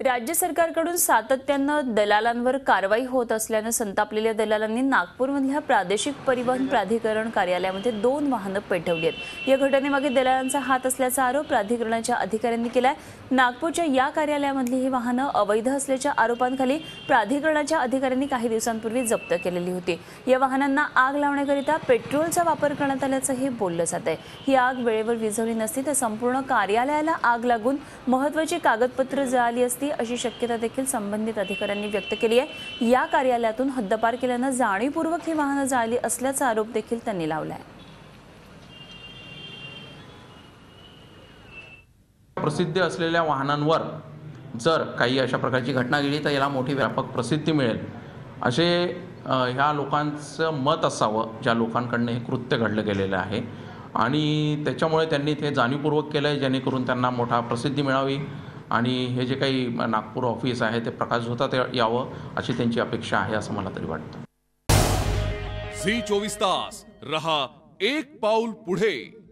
राज्य सरकारकडून सातत्यानं दलालांवर कारवाई होत असल्याने संतापलेल्या दलालांनी नागपूरमधल्या प्रादेशिक परिवहन प्राधिकरण कार्यालयामध्ये 2 वाहनं पेटवली आहेत। या घटनेमागे दलालांचा हात असल्याचा आरोप प्राधिकरणाच्या अधिकाऱ्यांनी केलाय। नागपूरच्या या कार्यालयामधली ही वाहनं अवैध असल्याच्या आरोपांखाली प्राधिकरणाच्या अधिकाऱ्यांनी काही दिवसांपूर्वी जप्त केलेली होती। या वाहनांना आग लावण्याकरिता पेट्रोलचा वापर करण्यात आल्याचंही बोललं जात आहे। ही आग वेळेवर विझवली नसती तर संपूर्ण कार्यालयाला आग लागून महत्त्वाची कागदपत्र जळाली असती अशी शक्यता देखील संबंधित अधिकाऱ्यांनी व्यक्त केली आहे। या कार्यालयातून हद्दपार केल्याने जाणीवपूर्वक ही वाहनं जाळली असल्याचा आरोप देखील त्यांनी लावलाय। प्रसिद्ध असलेल्या वाहनांवर जर काही अशा प्रकारची घटना घडली तर याला मोठी व्यापक प्रसिद्धी मिळेल असे ह्या लोकांचं मत असावं, ज्या लोकांकडून हे कृत्य घडलं गेलेलं आहे आणि त्याच्यामुळे त्यांनी ते जाणीवपूर्वक केलं आहे जेणेकरून त्यांना मोठा प्रसिद्धी मिळावी आणि हे जे काही नागपूर ऑफिस आहे ते प्रकाशझोतात यावं अशी त्यांची अपेक्षा आहे असं मला तरी वाटतं। झी 24 तास रहा एक पाऊल पुढे।